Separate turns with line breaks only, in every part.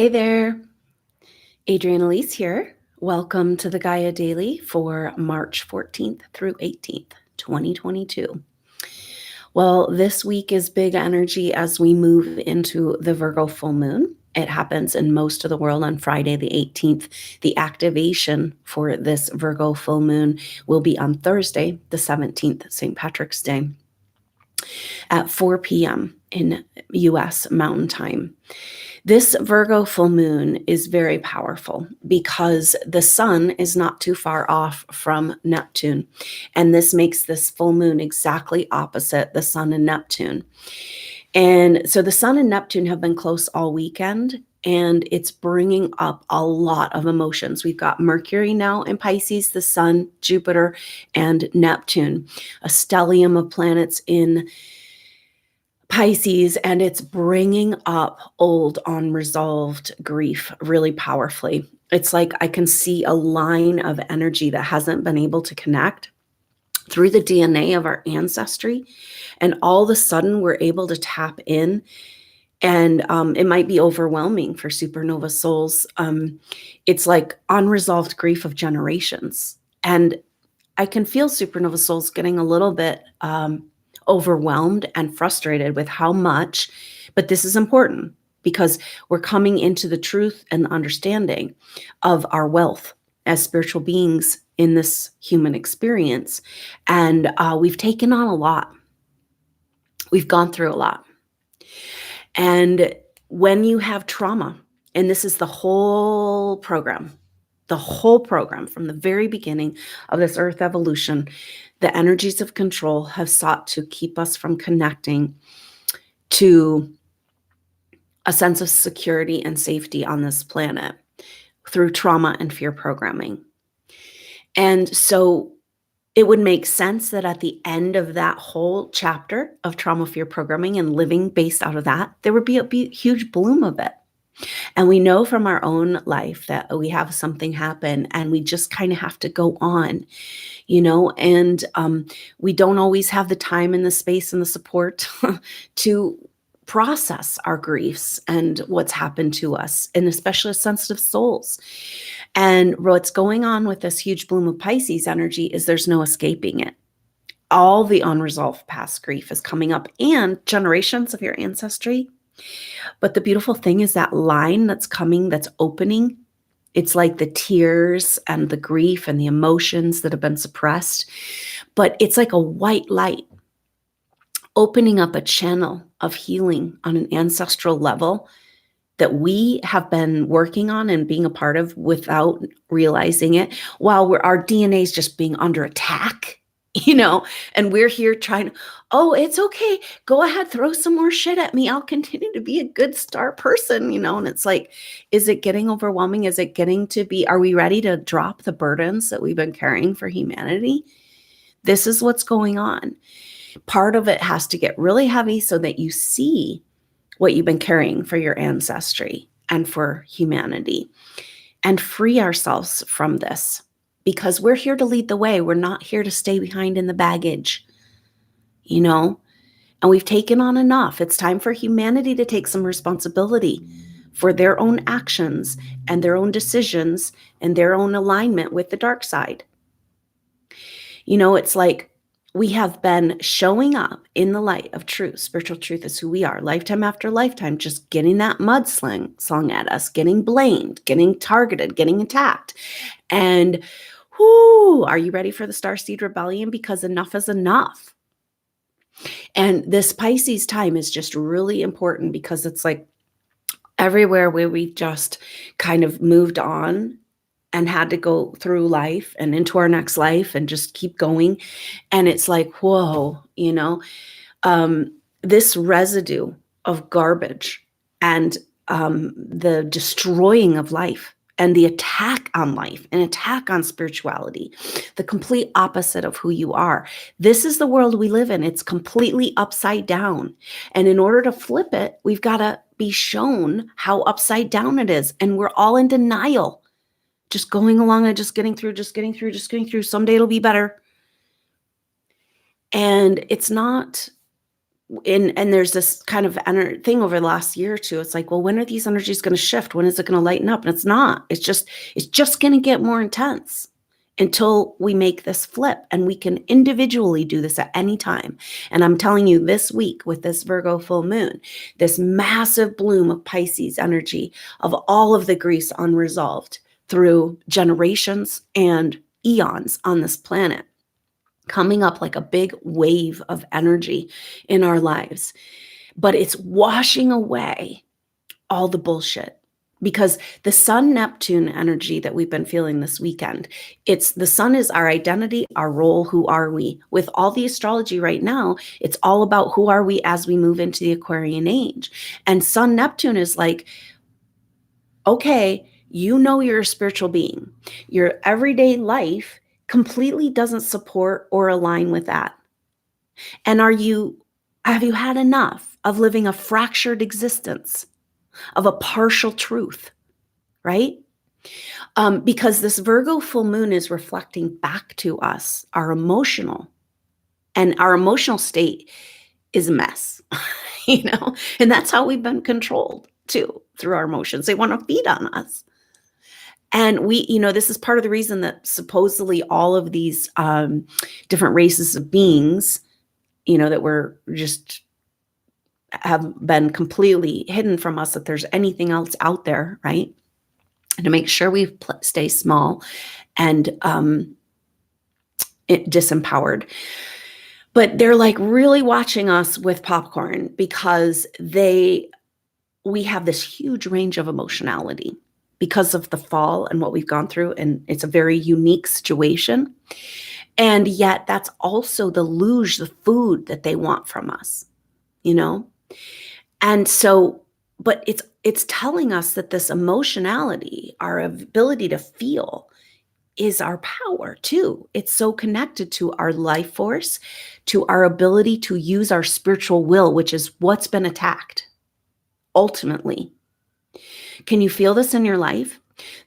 Hey there, Adrienne Elise here. Welcome to the Gaia Daily for March 14th through 18th, 2022. Well, this week is big energy as we move into the Virgo full moon. It happens in most of the world on Friday, the 18th. The activation for this Virgo full moon will be on Thursday, the 17th, St. Patrick's Day, at 4 p.m. in US Mountain Time. This Virgo full moon is very powerful because the sun is not too far off from Neptune. And this makes this full moon exactly opposite the sun and Neptune. And so the sun and Neptune have been close all weekend, and it's bringing up a lot of emotions. We've got Mercury now in Pisces, the sun, Jupiter, and Neptune, a stellium of planets in Pisces, and it's bringing up old unresolved grief really powerfully. It's like I can see a line of energy that hasn't been able to connect through the DNA of our ancestry, and all of a sudden we're able to tap in, and it might be overwhelming for supernova souls. It's like unresolved grief of generations, and I can feel supernova souls getting a little bit overwhelmed and frustrated with how much, but this is important because we're coming into the truth and the understanding of our wealth as spiritual beings in this human experience. And we've taken on a lot. We've gone through a lot. And when you have trauma, and this is the whole program from the very beginning of this earth evolution, the energies of control have sought to keep us from connecting to a sense of security and safety on this planet through trauma and fear programming. And so it would make sense that at the end of that whole chapter of trauma fear programming and living based out of that, there would be a huge bloom of it. And we know from our own life that we have something happen and we just kind of have to go on, and we don't always have the time and the space and the support to process our griefs and what's happened to us, and especially as sensitive souls. And what's going on with this huge bloom of Pisces energy is there's no escaping it. All the unresolved past grief is coming up and generations of your ancestry. But the beautiful thing is that line that's coming, that's opening, it's like the tears and the grief and the emotions that have been suppressed. But it's like a white light opening up a channel of healing on an ancestral level that we have been working on and being a part of without realizing it, while our DNA is just being under attack. And we're here trying, oh, it's okay. Go ahead, throw some more shit at me. I'll continue to be a good star person, and it's like, is it getting overwhelming? Is it getting to be, are we ready to drop the burdens that we've been carrying for humanity? This is what's going on. Part of it has to get really heavy so that you see what you've been carrying for your ancestry and for humanity, and free ourselves from this. Because we're here to lead the way. We're not here to stay behind in the baggage, and we've taken on enough. It's time for humanity to take some responsibility for their own actions and their own decisions and their own alignment with the dark side. It's like we have been showing up in the light of truth. Spiritual truth is who we are, lifetime after lifetime, just getting that mud slung at us, getting blamed, getting targeted, getting attacked. And are you ready for the Starseed Rebellion? Because enough is enough. And this Pisces time is just really important because it's like everywhere where we've just kind of moved on and had to go through life and into our next life and just keep going. And it's like, whoa, this residue of garbage and the destroying of life and the attack on life, an attack on spirituality, the complete opposite of who you are. This is the world we live in. It's completely upside down. And in order to flip it, we've got to be shown how upside down it is. And we're all in denial, just going along and just getting through. Someday it'll be better. And it's not and there's this kind of thing over the last year or two. It's like, well, when are these energies going to shift? When is it going to lighten up? And it's not. It's just going to get more intense until we make this flip. And we can individually do this at any time. And I'm telling you, this week with this Virgo full moon, this massive bloom of Pisces energy, of all of the griefs unresolved through generations and eons on this planet, coming up like a big wave of energy in our lives. But it's washing away all the bullshit, because the Sun Neptune energy that we've been feeling this weekend, the Sun is our identity, our role, who are we? With all the astrology right now, it's all about who are we as we move into the Aquarian age. And Sun Neptune is like, okay, you know you're a spiritual being. Your everyday life completely doesn't support or align with that. And have you had enough of living a fractured existence, of a partial truth, right? Because this Virgo full moon is reflecting back to us our emotional state is a mess, and that's how we've been controlled too, through our emotions. They want to feed on us. And this is part of the reason that supposedly all of these different races of beings, that we're just have been completely hidden from us, that there's anything else out there, right? And to make sure we stay small and disempowered. But they're like really watching us with popcorn, because we have this huge range of emotionality because of the fall and what we've gone through. And it's a very unique situation. And yet that's also the luge, the food that they want from us, And so, but it's telling us that this emotionality, our ability to feel, is our power too. It's so connected to our life force, to our ability to use our spiritual will, which is what's been attacked ultimately. Can you feel this in your life?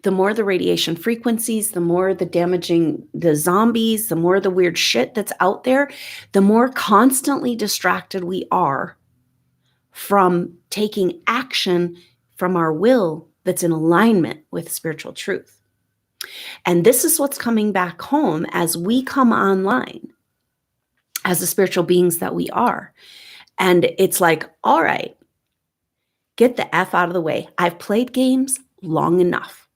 The more the radiation frequencies, the more the damaging, the zombies, the more the weird shit that's out there, the more constantly distracted we are from taking action from our will that's in alignment with spiritual truth. And this is what's coming back home as we come online as the spiritual beings that we are. And it's like, all right, get the F out of the way. I've played games long enough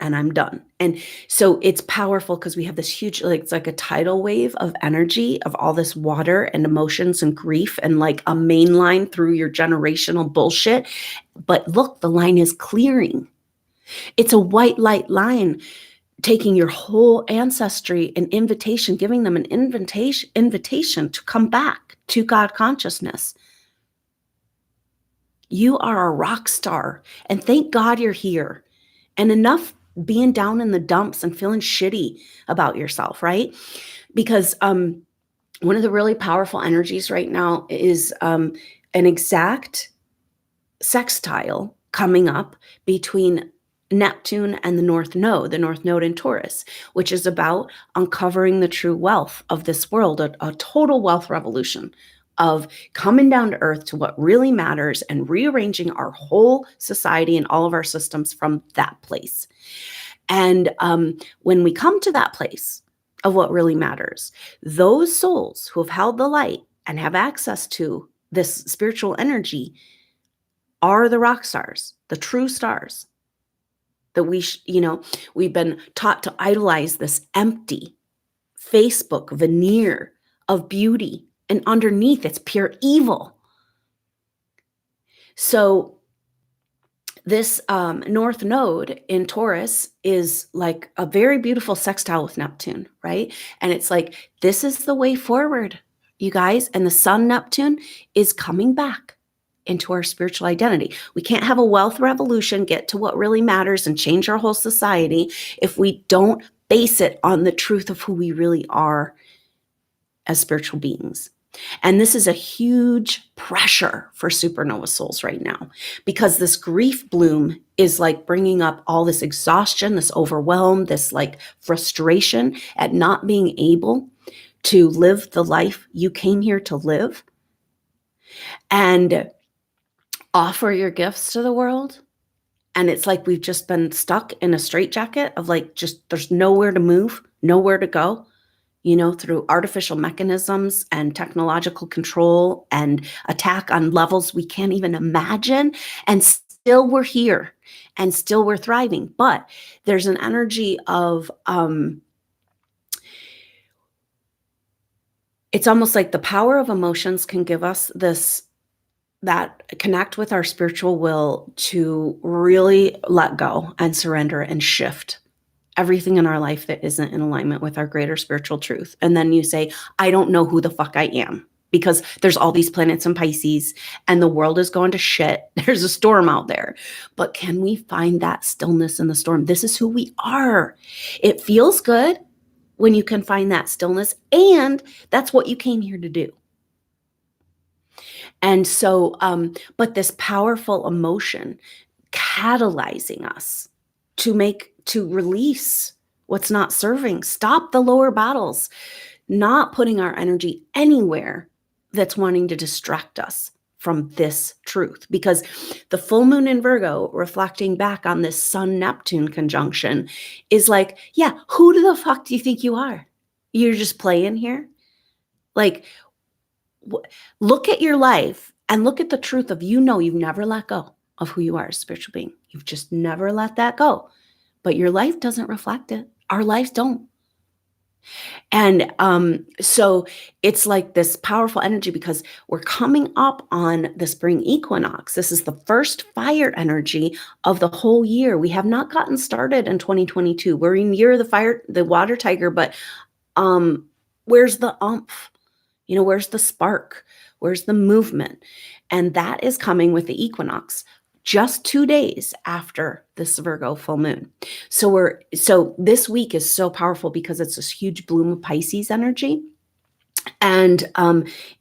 and I'm done. And so it's powerful because we have this huge, it's like a tidal wave of energy of all this water and emotions and grief, and like a main line through your generational bullshit. But look, the line is clearing. It's a white light line, taking your whole ancestry an invitation, giving them an invitation to come back to God consciousness. You are a rock star, and thank God you're here. And enough being down in the dumps and feeling shitty about yourself, right? Because one of the really powerful energies right now is an exact sextile coming up between Neptune and the North Node in Taurus, which is about uncovering the true wealth of this world, a total wealth revolution of coming down to earth to what really matters and rearranging our whole society and all of our systems from that place. And when we come to that place of what really matters, those souls who have held the light and have access to this spiritual energy are the rock stars, the true stars that we've been taught to idolize, this empty Facebook veneer of beauty. And underneath, it's pure evil. So this North Node in Taurus is like a very beautiful sextile with Neptune, right? And it's like, this is the way forward, you guys. And the Sun Neptune is coming back into our spiritual identity. We can't have a wealth revolution, get to what really matters and change our whole society if we don't base it on the truth of who we really are as spiritual beings. And this is a huge pressure for supernova souls right now, because this grief bloom is like bringing up all this exhaustion, this overwhelm, this like frustration at not being able to live the life you came here to live. and offer your gifts to the world. And it's like we've just been stuck in a straitjacket of like, just there's nowhere to move, nowhere to go, through artificial mechanisms and technological control and attack on levels we can't even imagine. And still we're here and still we're thriving. But there's an energy of, it's almost like the power of emotions can give us that connect with our spiritual will to really let go and surrender and shift everything in our life that isn't in alignment with our greater spiritual truth. And then you say, I don't know who the fuck I am, because there's all these planets in Pisces and the world is going to shit. There's a storm out there. But can we find that stillness in the storm? This is who we are. It feels good when you can find that stillness, and that's what you came here to do. And so, but this powerful emotion catalyzing us to release what's not serving, stop the lower battles, not putting our energy anywhere that's wanting to distract us from this truth. Because the full moon in Virgo, reflecting back on this Sun-Neptune conjunction, is like, yeah, who the fuck do you think you are? You're just playing here? Like, look at your life and look at the truth of, you've never let go of who you are as a spiritual being. You've just never let that go. But your life doesn't reflect it. Our lives don't. And so it's like this powerful energy, because we're coming up on the spring equinox. This is the first fire energy of the whole year. We have not gotten started in 2022. We're in year of the water tiger, but where's the oomph? Where's the spark? Where's the movement? And that is coming with the equinox, just 2 days after this Virgo full moon. So this week is so powerful because it's this huge bloom of Pisces energy. And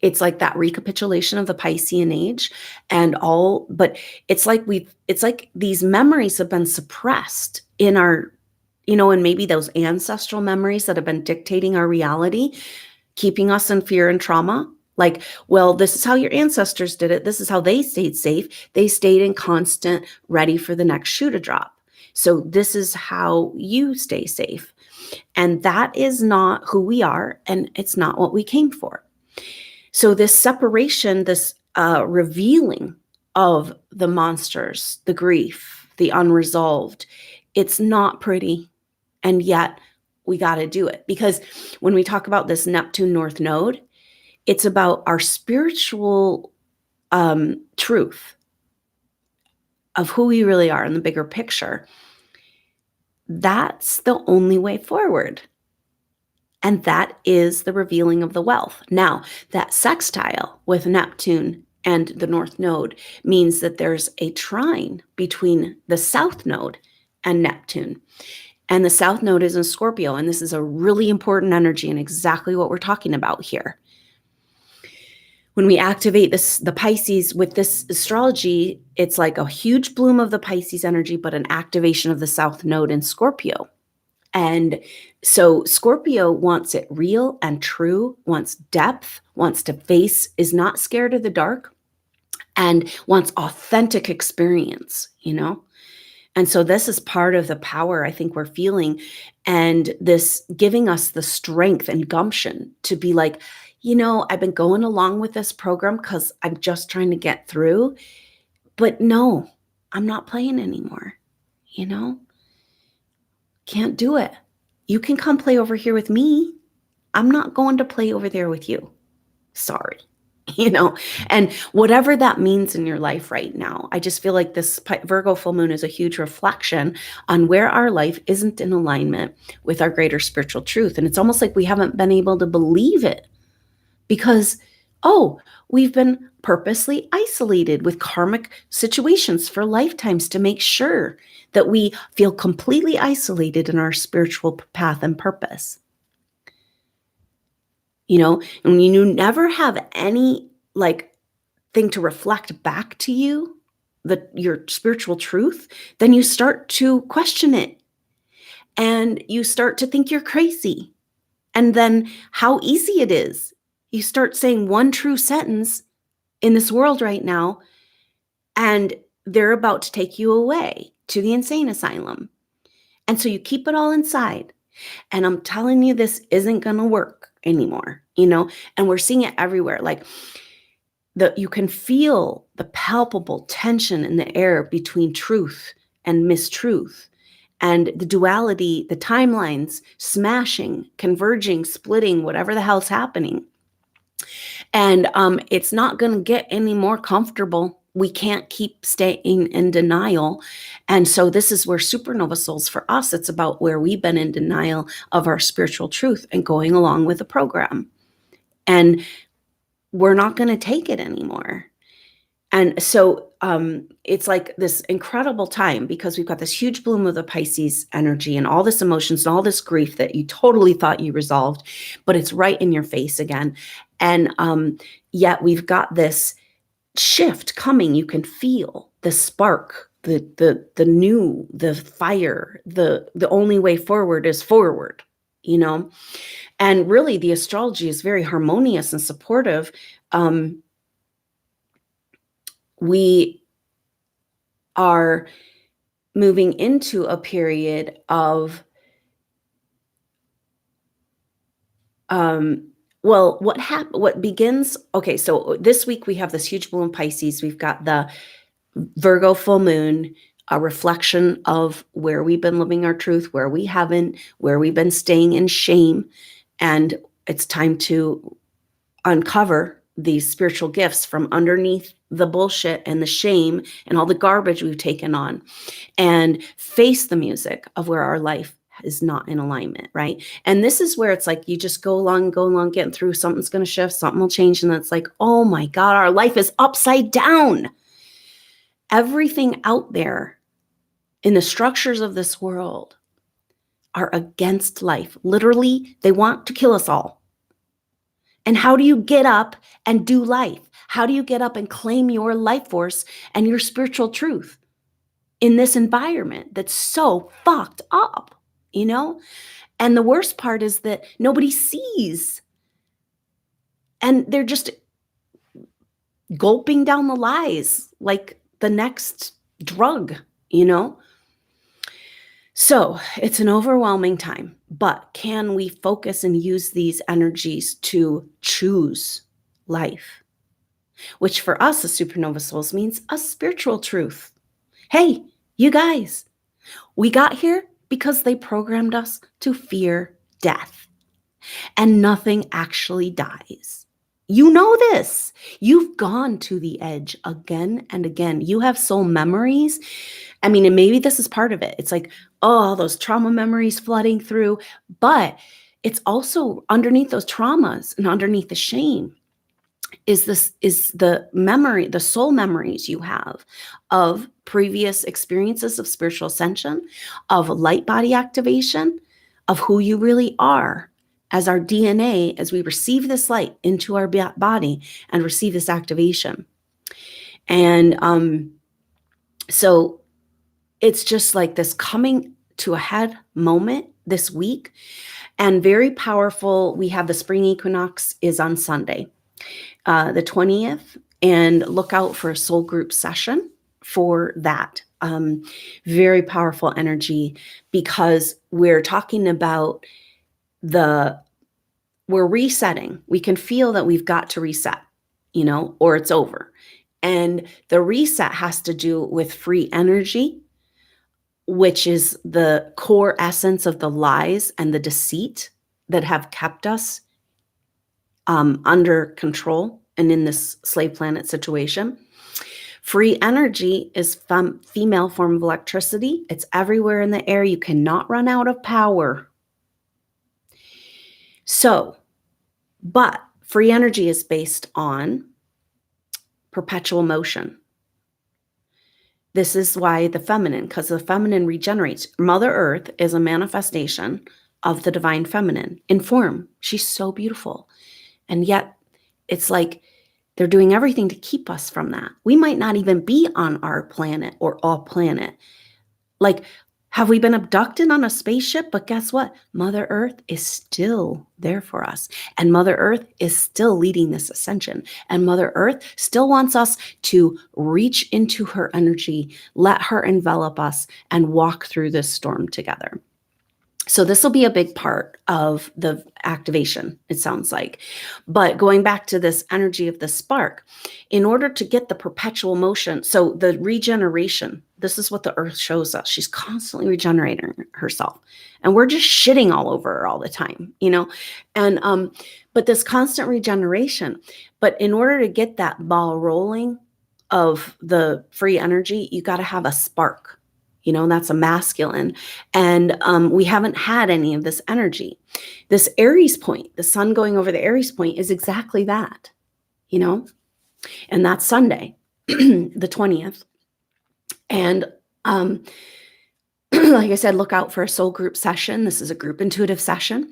it's like that recapitulation of the Piscean age but it's like these memories have been suppressed in our, and maybe those ancestral memories that have been dictating our reality, keeping us in fear and trauma. Like, well, this is how your ancestors did it. This is how they stayed safe. They stayed in constant ready for the next shoe to drop. So this is how you stay safe. And that is not who we are. And it's not what we came for. So this separation, this revealing of the monsters, the grief, the unresolved, it's not pretty. And yet we got to do it. Because when we talk about this Neptune North Node, it's about our spiritual truth of who we really are in the bigger picture. That's the only way forward. And that is the revealing of the wealth. Now, that sextile with Neptune and the North Node means that there's a trine between the South Node and Neptune. And the South Node is in Scorpio. And this is a really important energy and exactly what we're talking about here. When we activate the Pisces with this astrology, it's like a huge bloom of the Pisces energy, but an activation of the South Node in Scorpio. And so Scorpio wants it real and true, wants depth, wants to face, is not scared of the dark, and wants authentic experience, And so this is part of the power I think we're feeling, and this giving us the strength and gumption to be like, I've been going along with this program because I'm just trying to get through. But no, I'm not playing anymore. Can't do it. You can come play over here with me. I'm not going to play over there with you. Sorry. And whatever that means in your life right now, I just feel like this Virgo full moon is a huge reflection on where our life isn't in alignment with our greater spiritual truth. And it's almost like we haven't been able to believe it because, we've been purposely isolated with karmic situations for lifetimes to make sure that we feel completely isolated in our spiritual path and purpose. And you never have any thing to reflect back to you, your spiritual truth, then you start to question it and you start to think you're crazy. And then how easy it is. You start saying one true sentence in this world right now, and they're about to take you away to the insane asylum. And so you keep it all inside. And I'm telling you, this isn't going to work anymore, and we're seeing it everywhere. Like you can feel the palpable tension in the air between truth and mistruth, and the duality, the timelines smashing, converging, splitting, whatever the hell's happening. And it's not going to get any more comfortable. We can't keep staying in denial. And so this is where supernova souls, for us, it's about where we've been in denial of our spiritual truth and going along with the program. And we're not going to take it anymore. And so it's like this incredible time, because we've got this huge bloom of the Pisces energy and all this emotions and all this grief that you totally thought you resolved, but it's right in your face again. And yet we've got this shift coming. You can feel the spark, the new, the fire. The only way forward is forward, And really, the astrology is very harmonious and supportive. We are moving into a period of, what begins, okay, so this week we have this huge bloom Pisces. We've got the Virgo full moon, a reflection of where we've been living our truth, where we haven't, where we've been staying in shame. And it's time to uncover these spiritual gifts from underneath the bullshit and the shame and all the garbage we've taken on, and face the music of where our life is not in alignment, right? And this is where it's like you just go along, getting through. Something's going to shift, something will change, and it's like, oh my God, our life is upside down. Everything out there in the structures of this world are against life. Literally, they want to kill us all. And how do you get up and do life? How do you get up and claim your life force and your spiritual truth in this environment that's so fucked up, And the worst part is that nobody sees. And they're just gulping down the lies like the next drug, So it's an overwhelming time, but can we focus and use these energies to choose life? Which for us as supernova souls means a spiritual truth. Hey, you guys, we got here because they programmed us to fear death, and nothing actually dies. You know this. You've gone to the edge again and again. You have soul memories. I mean, and maybe this is part of it. It's like, oh, those trauma memories flooding through, but it's also underneath those traumas and underneath the shame is the memory, the soul memories you have of previous experiences of spiritual ascension, of light body activation, of who you really are as our DNA, as we receive this light into our body and receive this activation. And so it's just like this coming to a head moment this week, and very powerful. We have the spring equinox is on Sunday, the 20th, and look out for a soul group session for that. Very powerful energy, because we're talking about we're resetting. We can feel that we've got to reset, or it's over. And the reset has to do with free energy, which is the core essence of the lies and the deceit that have kept us under control and in this slave planet situation. Free energy is female form of electricity. It's everywhere in the air. You cannot run out of power. So, but free energy is based on perpetual motion. This is why the feminine, because the feminine regenerates. Mother Earth is a manifestation of the divine feminine in form. She's so beautiful. And yet it's like they're doing everything to keep us from that. We might not even be on our planet or all planet. Like, Have we been abducted on a spaceship? But guess what? Mother Earth is still there for us. And Mother Earth is still leading this ascension. And Mother Earth still wants us to reach into her energy, let her envelop us, and walk through this storm together. So this will be a big part of the activation, it sounds like. But going back to this energy of the spark, in order to get the perpetual motion, so the regeneration, this is what the earth shows us. She's constantly regenerating herself. And we're just shitting all over her all the time, you know? And but this constant regeneration, but in order to get that ball rolling of the free energy, you got to have a spark. You know, that's a masculine. And we haven't had any of this energy. This Aries point, the sun going over the Aries point is exactly that, you know, and that's Sunday, the 20th. And like I said, look out for a soul group session. This is a group intuitive session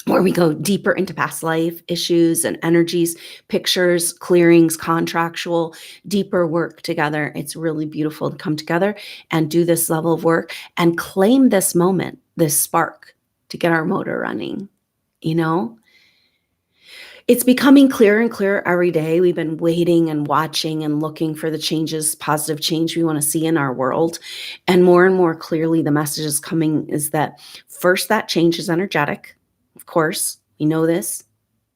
where we go deeper into past life issues and energies, pictures, clearings, contractual, deeper work together. It's really beautiful to come together and do this level of work and claim this moment, this spark to get our motor running, you know? It's becoming clearer and clearer every day. We've been waiting and watching and looking for the changes, positive change we want to see in our world. And more clearly, the message is coming is that first, that change is energetic. Of course, we know this.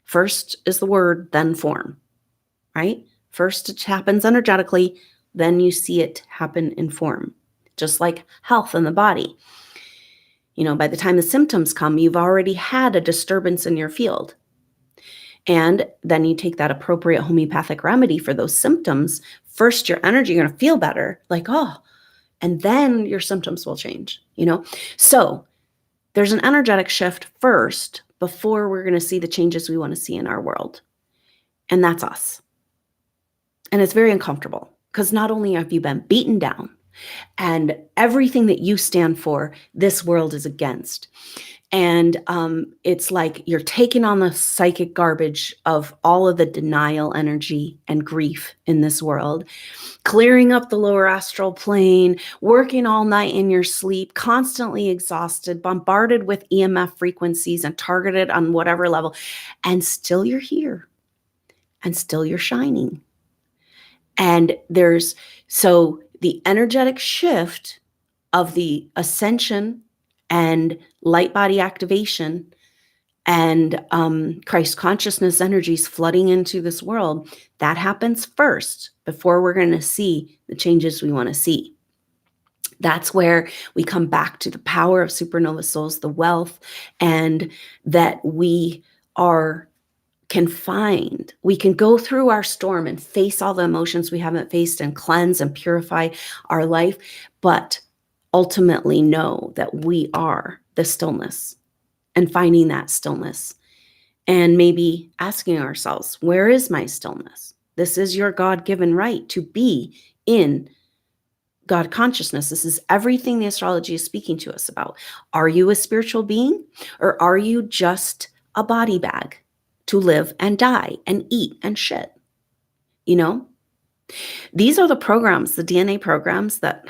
First is the word, then form, right? First it happens energetically, then you see it happen in form, just like health in the body. You know, by the time the symptoms come, you've already had a disturbance in your field. And then you take that appropriate homeopathic remedy for those symptoms. First, your energy, you're going to feel better, like, oh, and then your symptoms will change, you know? So there's an energetic shift first before we're going to see the changes we want to see in our world. And that's us. And it's very uncomfortable because not only have you been beaten down and everything that you stand for, this world is against. And it's like you're taking on the psychic garbage of all of the denial energy and grief in this world, clearing up the lower astral plane, working all night in your sleep, constantly exhausted, bombarded with EMF frequencies and targeted on whatever level. And still you're here and still you're shining. And so the energetic shift of the ascension and light body activation and Christ consciousness energies flooding into this world, that happens first before we're going to see the changes we want to see. That's where we come back to the power of supernova souls, the wealth, and that we we can go through our storm and face all the emotions we haven't faced and cleanse and purify our life, but ultimately know that we are the stillness and finding that stillness and maybe asking ourselves, where is my stillness? This is your God-given right to be in God consciousness. This is everything the astrology is speaking to us about. Are you a spiritual being or are you just a body bag to live and die and eat and shit? You know? These are the programs, the DNA programs that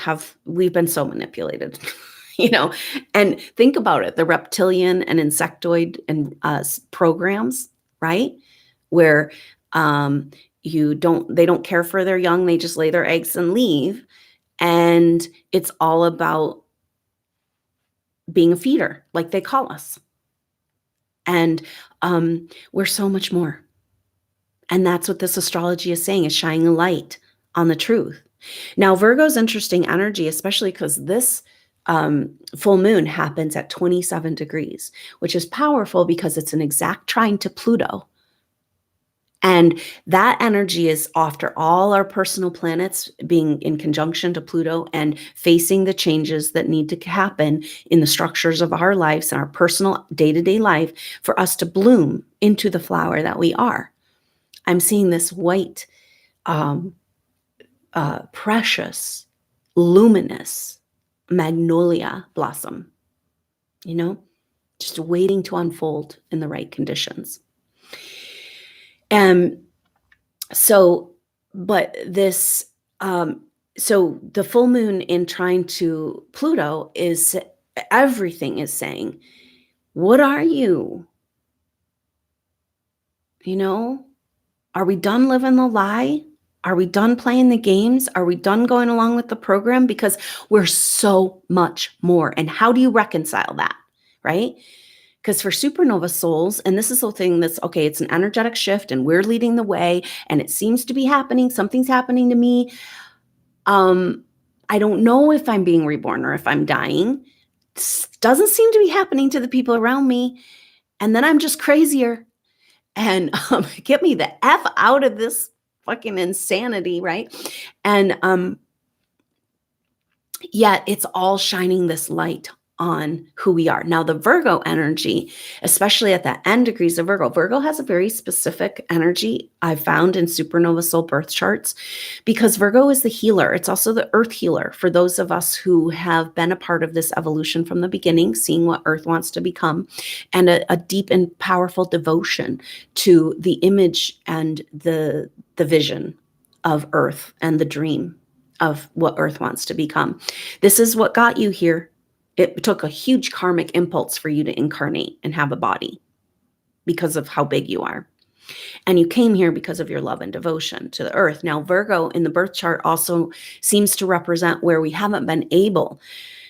we've been so manipulated, you know, and think about it, the reptilian and insectoid and programs, right? Where they don't care for their young, they just lay their eggs and leave. And it's all about being a feeder, like they call us. And we're so much more. And that's what this astrology is saying, is shining a light on the truth. Now, Virgo's interesting energy, especially because this full moon happens at 27 degrees, which is powerful because it's an exact trine to Pluto. And that energy is after all our personal planets being in conjunction to Pluto and facing the changes that need to happen in the structures of our lives and our personal day-to-day life for us to bloom into the flower that we are. I'm seeing this white, precious, luminous magnolia blossom, you know, just waiting to unfold in the right conditions. And so, but this, So the full moon in trine to Pluto is everything is saying, what are you? You know, are we done living the lie? Are we done playing the games? Are we done going along with the program? Because we're so much more. And how do you reconcile that? Right? Because for supernova souls, and this is the thing that's okay, it's an energetic shift and we're leading the way and it seems to be happening. Something's happening to me. I don't know if I'm being reborn or if I'm dying. Doesn't seem to be happening to the people around me. And then I'm just crazier. And get me the F out of this fucking insanity, right? And yet it's all shining this light on who we are. Now, the Virgo energy, especially at the end degrees of Virgo has a very specific energy I've found in supernova soul birth charts because Virgo is the healer. It's also the earth healer for those of us who have been a part of this evolution from the beginning, seeing what earth wants to become, and a deep and powerful devotion to the image and the vision of earth and the dream of what earth wants to become. This is what got you here. It took a huge karmic impulse for you to incarnate and have a body because of how big you are. And you came here because of your love and devotion to the earth. Now, Virgo in the birth chart also seems to represent where we haven't been able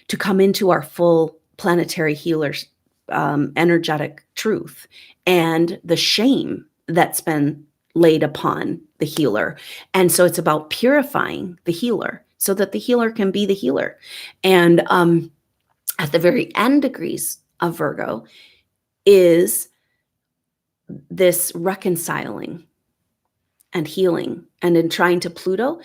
to come into our full planetary healer's energetic truth and the shame that's been laid upon the healer. And so it's about purifying the healer so that the healer can be the healer. And at the very end degrees of Virgo is this reconciling and healing. And in trine to Pluto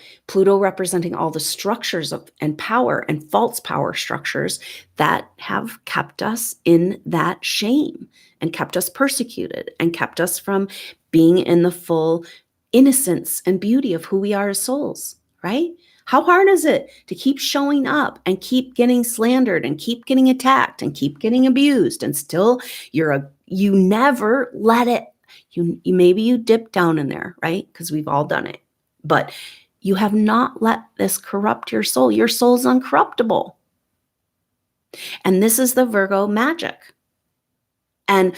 representing all the structures of and power and false power structures that have kept us in that shame and kept us persecuted and kept us from being in the full innocence and beauty of who we are as souls, right? How hard is it to keep showing up and keep getting slandered and keep getting attacked and keep getting abused and still you never let it. You maybe you dip down in there, right? Because we've all done it. But you have not let this corrupt your soul. Your soul's uncorruptible. And this is the Virgo magic. And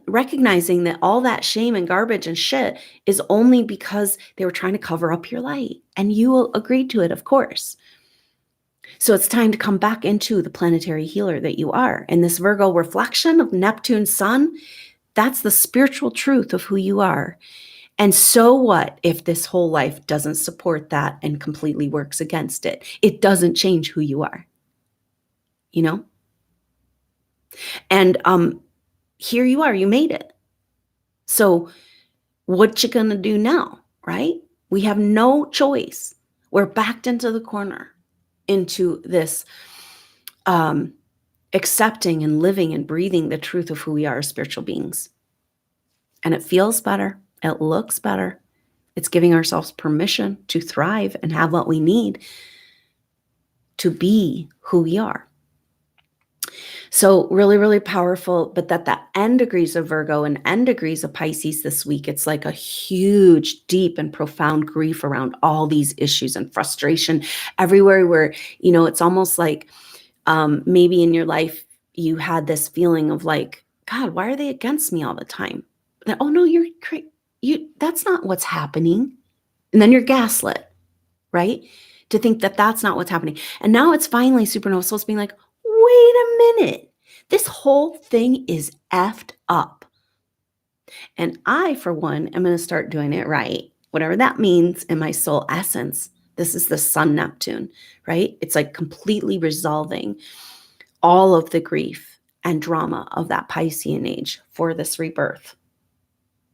recognizing that all that shame and garbage and shit is only because they were trying to cover up your light. And you agreed to it, of course. So it's time to come back into the planetary healer that you are. And this Virgo reflection of Neptune's sun, that's the spiritual truth of who you are. And so what if this whole life doesn't support that and completely works against it? It doesn't change who you are, you know? And here you are, you made it. So what you gonna do now, right? We have no choice. We're backed into the corner, into this accepting and living and breathing the truth of who we are as spiritual beings. And it feels better. It looks better. It's giving ourselves permission to thrive and have what we need to be who we are. So really, really powerful, but that end degrees of Virgo and end degrees of Pisces this week, it's like a huge, deep and profound grief around all these issues and frustration everywhere where, you know, it's almost like maybe in your life, you had this feeling of like, God, why are they against me all the time? That, oh no, that's not what's happening. And then you're gaslit, right? To think that that's not what's happening. And now it's finally supernova souls being like, wait a minute, this whole thing is effed up. And I, for one, am going to start doing it right. Whatever that means in my soul essence. This is the sun Neptune, right? It's like completely resolving all of the grief and drama of that Piscean age for this rebirth.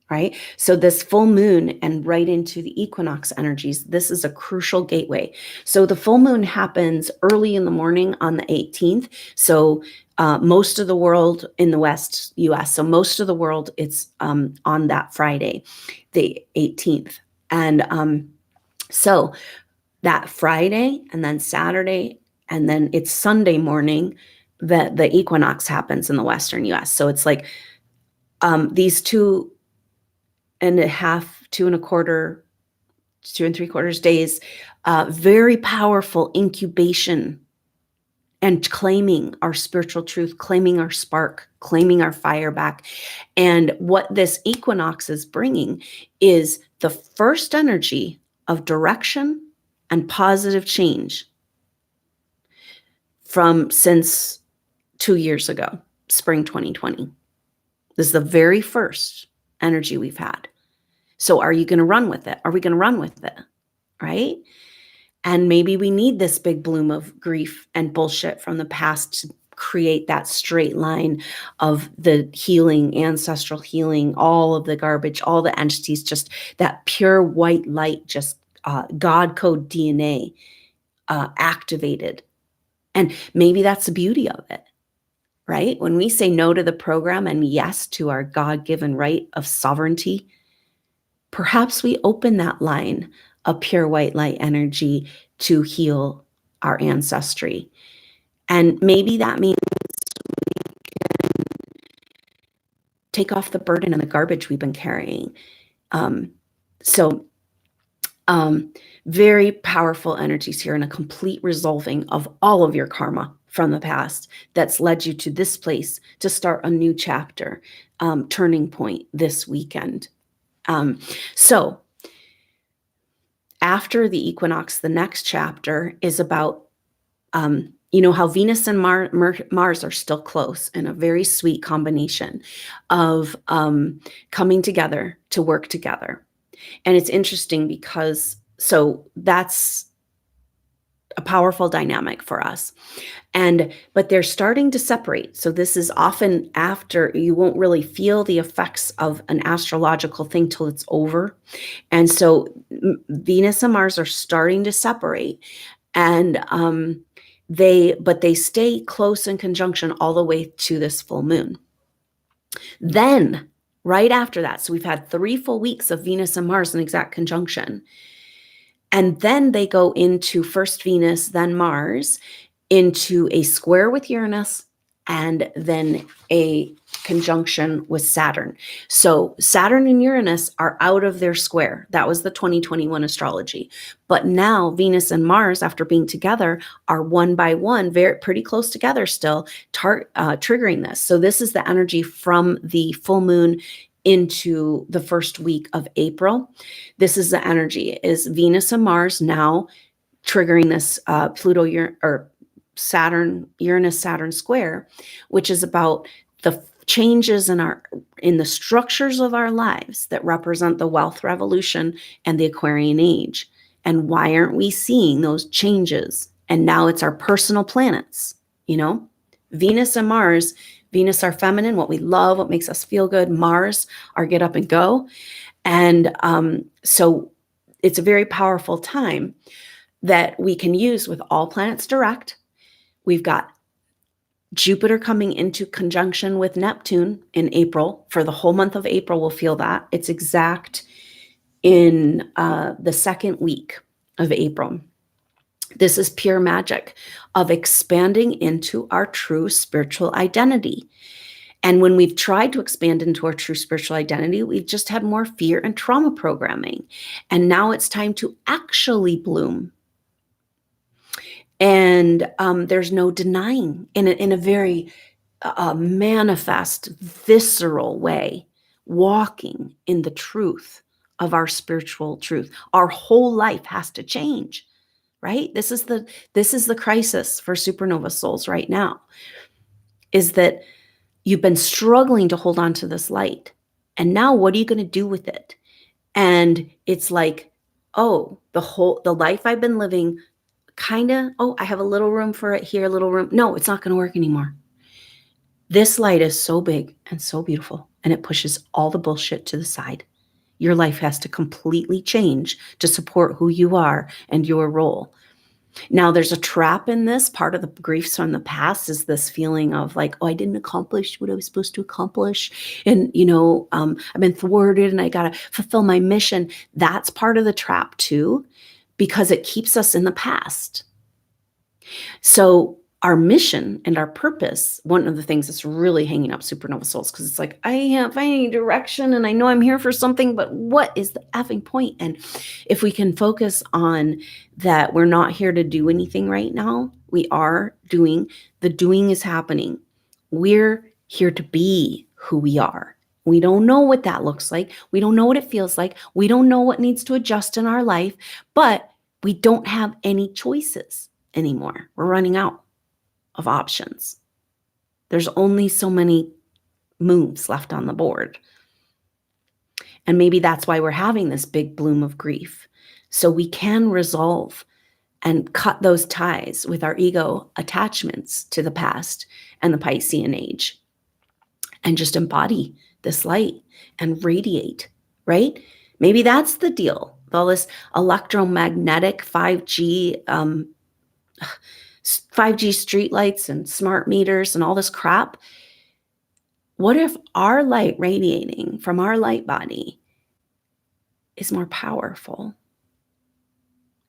Right? So this full moon and right into the equinox energies, this is a crucial gateway. So the full moon happens early in the morning on the 18th. So most of the world in the West, US, so most of the world, it's on that Friday, the 18th. And so that Friday and then Saturday, and then it's Sunday morning that the equinox happens in the Western US. So it's like these 2.5 to 2.25 2 3/4 days, very powerful incubation and claiming our spiritual truth, claiming our spark, claiming our fire back. And what this equinox is bringing is the first energy of direction and positive change since 2 years ago, spring 2020. This is the very first energy we've had. So are you going to run with it? Are we going to run with it? Right? And maybe we need this big bloom of grief and bullshit from the past to create that straight line of the healing, ancestral healing, all of the garbage, all the entities, just that pure white light, just God code DNA activated. And maybe that's the beauty of it, right? When we say no to the program and yes to our God-given right of sovereignty, perhaps we open that line of pure white light energy to heal our ancestry. And maybe that means take off the burden and the garbage we've been carrying. Very powerful energies here, and a complete resolving of all of your karma from the past that's led you to this place to start a new chapter, turning point this weekend. So after the equinox, the next chapter is about, how Venus and Mars are still close in a very sweet combination of coming together to work together. And it's interesting because, so that's a powerful dynamic for us. But they're starting to separate. So this is often after, you won't really feel the effects of an astrological thing till it's over. And so Venus and Mars are starting to separate, and they stay close in conjunction all the way to this full moon. Then right after that, so we've had 3 full weeks of Venus and Mars in exact conjunction. And then they go into first Venus, then Mars, into a square with Uranus, and then a conjunction with Saturn. So Saturn and Uranus are out of their square. That was the 2021 astrology. But now Venus and Mars, after being together, are one by one, pretty close together still, triggering this. So this is the energy from the full moon into the first week of April. This is the energy, is Venus and Mars now triggering this Pluto or Saturn, Uranus Saturn square, which is about the changes in the structures of our lives that represent the wealth revolution and the Aquarian age. And why aren't we seeing those changes? And now it's our personal planets, Venus and Mars. Venus, our feminine, what we love, what makes us feel good. Mars, our get up and go. And so it's a very powerful time that we can use with all planets direct. We've got Jupiter coming into conjunction with Neptune in April. For the whole month of April, we'll feel that. It's exact in the second week of April. This is pure magic of expanding into our true spiritual identity. And when we've tried to expand into our true spiritual identity, we've just had more fear and trauma programming. And now it's time to actually bloom. And there's no denying in a very manifest, visceral way, walking in the truth of our spiritual truth. Our whole life has to change, right? This is the crisis for supernova souls right now, is that you've been struggling to hold on to this light. And now what are you going to do with it? And it's like, oh, the life I've been living, I have a little room for it here, a little room. No, it's not going to work anymore. This light is so big and so beautiful, and it pushes all the bullshit to the side. Your life has to completely change to support who you are and your role. Now, there's a trap in this. Part of the griefs from the past is this feeling of like, oh, I didn't accomplish what I was supposed to accomplish. And, I've been thwarted and I got to fulfill my mission. That's part of the trap too, because it keeps us in the past. So our mission and our purpose, one of the things that's really hanging up supernova souls, because it's like, I can't find any direction and I know I'm here for something, but what is the effing point? And if we can focus on that, we're not here to do anything right now. We are doing, the doing is happening. We're here to be who we are. We don't know what that looks like. We don't know what it feels like. We don't know what needs to adjust in our life, but we don't have any choices anymore. We're running out of options. There's only so many moves left on the board. And maybe that's why we're having this big bloom of grief. So we can resolve and cut those ties with our ego attachments to the past and the Piscean age and just embody this light and radiate, right? Maybe that's the deal. All this electromagnetic 5G 5G streetlights and smart meters and all this crap. What if our light radiating from our light body is more powerful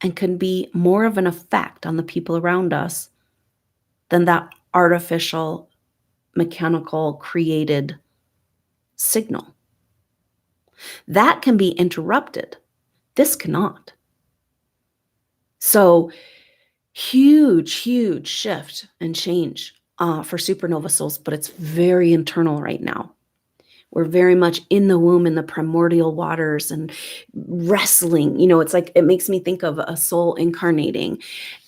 and can be more of an effect on the people around us than that artificial, mechanical created signal? That can be interrupted. This cannot. So huge shift and change for supernova souls, but it's very internal right now. We're very much in the womb, in the primordial waters and wrestling. It's like, it makes me think of a soul incarnating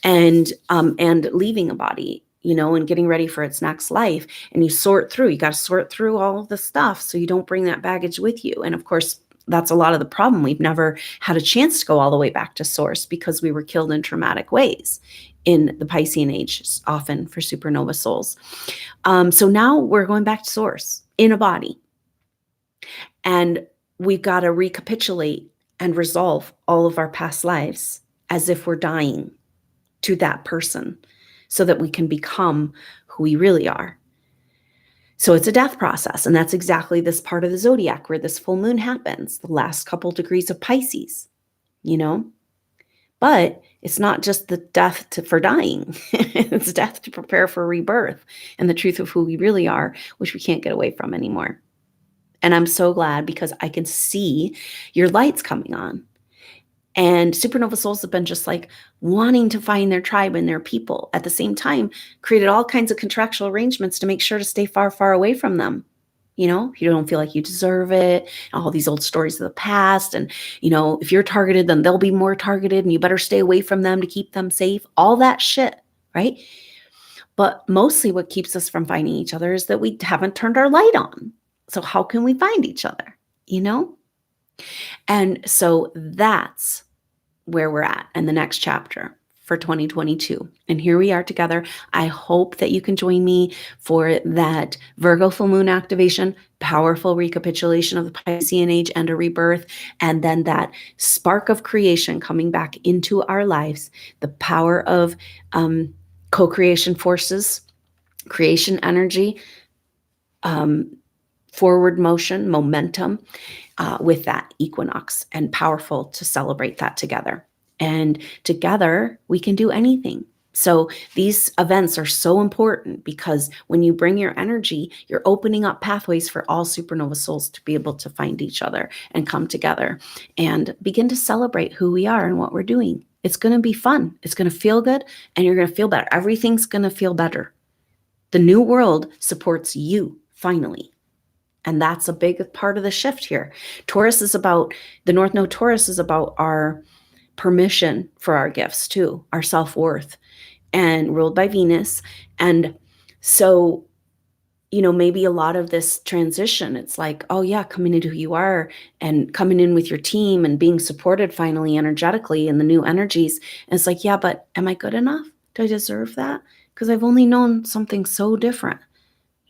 and leaving a body, and getting ready for its next life. And you got to sort through all of the stuff so you don't bring that baggage with you. And of course, that's a lot of the problem. We've never had a chance to go all the way back to source because we were killed in traumatic ways in the Piscean age, often for supernova souls. So now we're going back to source in a body. And we've got to recapitulate and resolve all of our past lives as if we're dying to that person so that we can become who we really are. So it's a death process. And that's exactly this part of the zodiac where this full moon happens, the last couple degrees of Pisces, But it's not just the death for dying. It's death to prepare for rebirth and the truth of who we really are, which we can't get away from anymore. And I'm so glad because I can see your lights coming on. And supernova souls have been just like wanting to find their tribe and their people. At the same time, created all kinds of contractual arrangements to make sure to stay far, far away from them. If you don't feel like you deserve it, all these old stories of the past. And, if you're targeted, then they'll be more targeted and you better stay away from them to keep them safe. All that shit, right? But mostly what keeps us from finding each other is that we haven't turned our light on. So how can we find each other, And so that's where we're at in the next chapter for 2022. And here we are together. I hope that you can join me for that Virgo full moon activation, powerful recapitulation of the Piscean age and a rebirth, and then that spark of creation coming back into our lives, the power of co-creation forces, creation energy, forward motion, momentum with that equinox, and powerful to celebrate that together. And together we can do anything. So these events are so important because when you bring your energy, you're opening up pathways for all supernova souls to be able to find each other and come together and begin to celebrate who we are and what we're doing. It's going to be fun. It's going to feel good and you're going to feel better. Everything's going to feel better. The new world supports you finally. And that's a big part of the shift here. The North Node Taurus is about our permission for our gifts too, our self-worth, and ruled by Venus. And so, maybe a lot of this transition, it's like, oh yeah, coming into who you are and coming in with your team and being supported finally energetically in the new energies. And it's like, yeah, but am I good enough? Do I deserve that? Because I've only known something so different,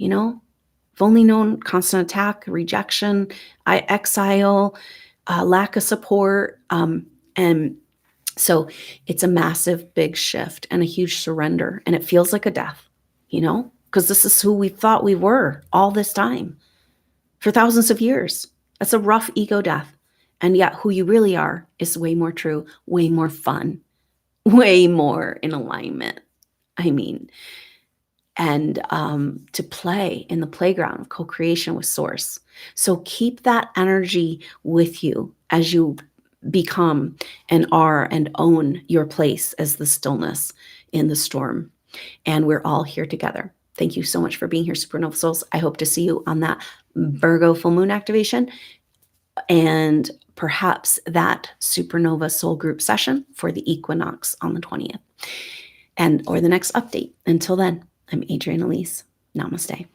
I've only known constant attack, rejection, exile, lack of support. And so it's a massive, big shift and a huge surrender. And it feels like a death, because this is who we thought we were all this time for thousands of years. That's a rough ego death. And yet who you really are is way more true, way more fun, way more in alignment. I mean, and to play in the playground of co-creation with Source. So keep that energy with you as you become and are and own your place as the stillness in the storm. And we're all here together. Thank you so much for being here, Supernova Souls. I hope to see you on that Virgo full moon activation and perhaps that Supernova Soul Group session for the equinox on the 20th or the next update. Until then, I'm Adrienne Elise. Namaste.